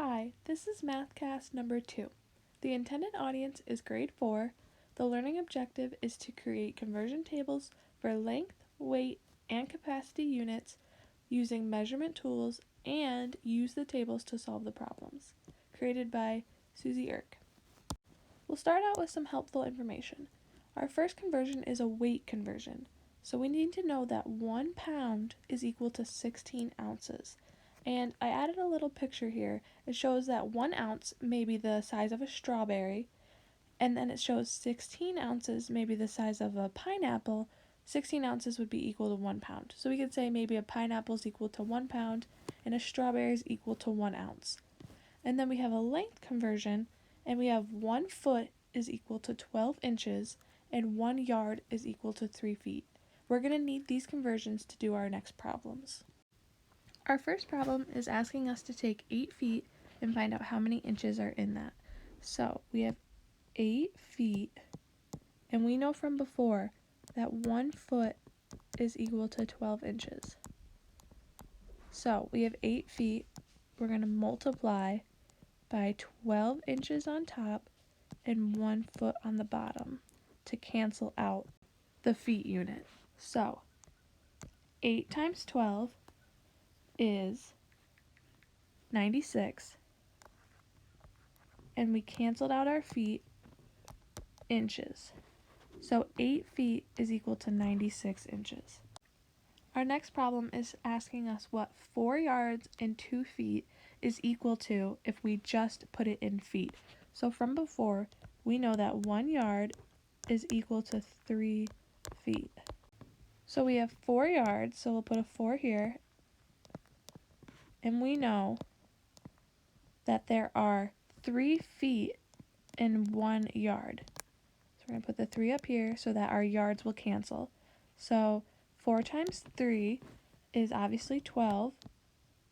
Hi, this is Mathcast number 2. The intended audience is grade 4. The learning objective is to create conversion tables for length, weight, and capacity units using measurement tools and use the tables to solve the problems. Created by Susie Irk. We'll start out with some helpful information. Our first conversion is a weight conversion. So we need to know that 1 pound is equal to 16 ounces. And I added a little picture here. It shows that 1 ounce may be the size of a strawberry, and then it shows 16 ounces may be the size of a pineapple. 16 ounces would be equal to 1 pound. So we could say maybe a pineapple is equal to 1 pound and a strawberry is equal to 1 ounce. And then we have a length conversion, and we have 1 foot is equal to 12 inches and 1 yard is equal to 3 feet. We're going to need these conversions to do our next problems. Our first problem is asking us to take 8 feet and find out how many inches are in that. So we have 8 feet, and we know from before that 1 foot is equal to 12 inches. So we have 8 feet, we're going to multiply by 12 inches on top and 1 foot on the bottom to cancel out the feet unit. So 8 times 12 is 96, and we canceled out our feet inches. So 8 feet is equal to 96 inches. Our next problem is asking us what 4 yards and 2 feet is equal to if we just put it in feet. So from before, we know that 1 yard is equal to 3 feet. So we have 4 yards, so we'll put a 4 here. And we know that there are 3 feet in 1 yard. So we're going to put the 3 up here so that our yards will cancel. So 4 times 3 is obviously 12.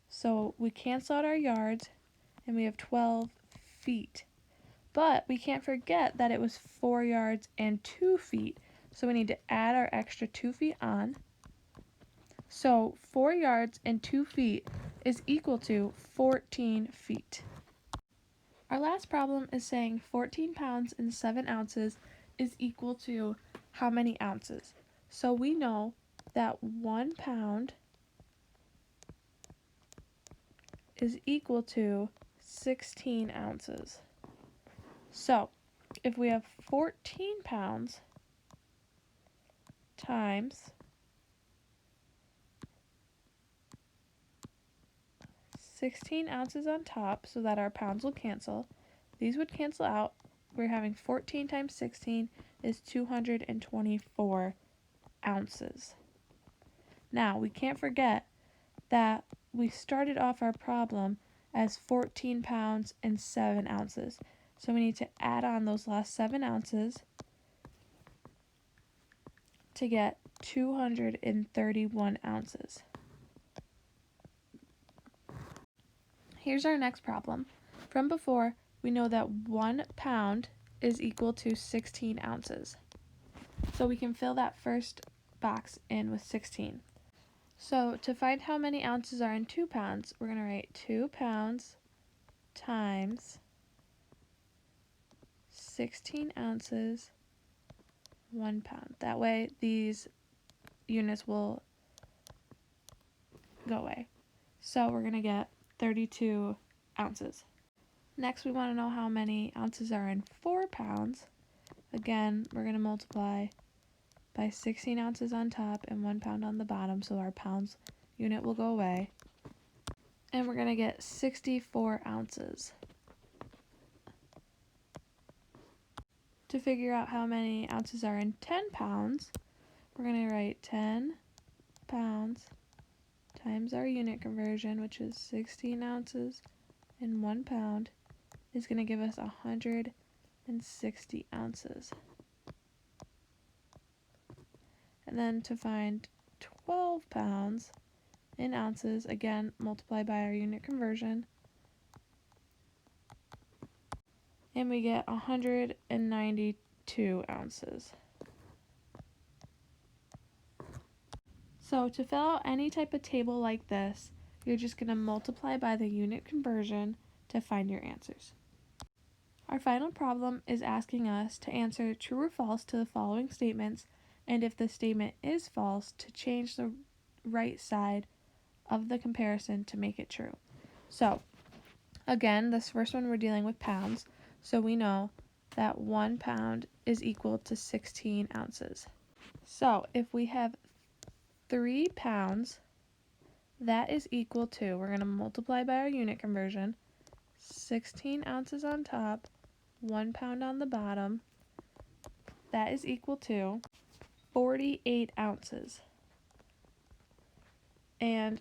So we cancel out our yards and we have 12 feet. But we can't forget that it was 4 yards and 2 feet. So we need to add our extra 2 feet on. So 4 yards and 2 feet is equal to 14 feet. Our last problem is saying 14 pounds and 7 ounces is equal to how many ounces? So we know that 1 pound is equal to 16 ounces. So if we have 14 pounds times 16 ounces on top so that our pounds will cancel, these would cancel out. We're having 14 times 16 is 224 ounces. Now, we can't forget that we started off our problem as 14 pounds and 7 ounces. So we need to add on those last 7 ounces to get 231 ounces. Here's our next problem. From before, we know that 1 pound is equal to 16 ounces. So we can fill that first box in with 16. So to find how many ounces are in 2 pounds, we're going to write 2 pounds times 16 ounces, 1 pound. That way these units will go away. So we're going to get 32 ounces. Next, we want to know how many ounces are in 4 pounds. Again, we're going to multiply by 16 ounces on top and 1 pound on the bottom, so our pounds unit will go away. And we're going to get 64 ounces. To figure out how many ounces are in 10 pounds, we're going to write 10 pounds times our unit conversion, which is 16 ounces and 1 pound, is going to give us 160 ounces. And then to find 12 pounds in ounces, again, multiply by our unit conversion, and we get 192 ounces. So to fill out any type of table like this, you're just going to multiply by the unit conversion to find your answers. Our final problem is asking us to answer true or false to the following statements, and if the statement is false, to change the right side of the comparison to make it true. So, again, this first one we're dealing with pounds, so we know that 1 pound is equal to 16 ounces. So, if we have 3 pounds, that is equal to, we're going to multiply by our unit conversion, 16 ounces on top, 1 pound on the bottom, that is equal to 48 ounces. And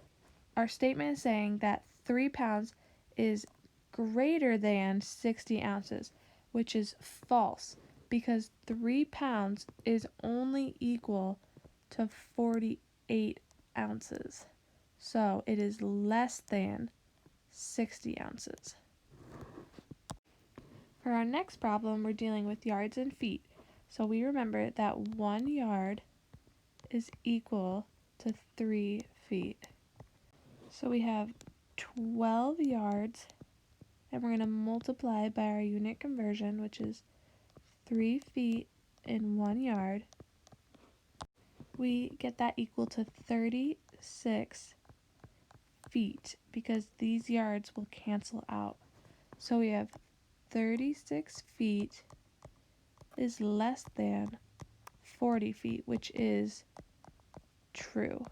our statement is saying that 3 pounds is greater than 60 ounces, which is false because 3 pounds is only equal to 48 ounces. So it is less than 60 ounces. For our next problem, we're dealing with yards and feet. So we remember that 1 yard is equal to 3 feet. So we have 12 yards, and we're going to multiply by our unit conversion, which is 3 feet in 1 yard. We get that equal to 36 feet because these yards will cancel out. So we have 36 feet is less than 40 feet, which is true.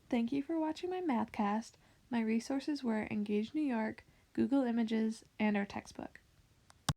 Thank you for watching my Mathcast. My resources were Engage New York, Google Images, and our textbook.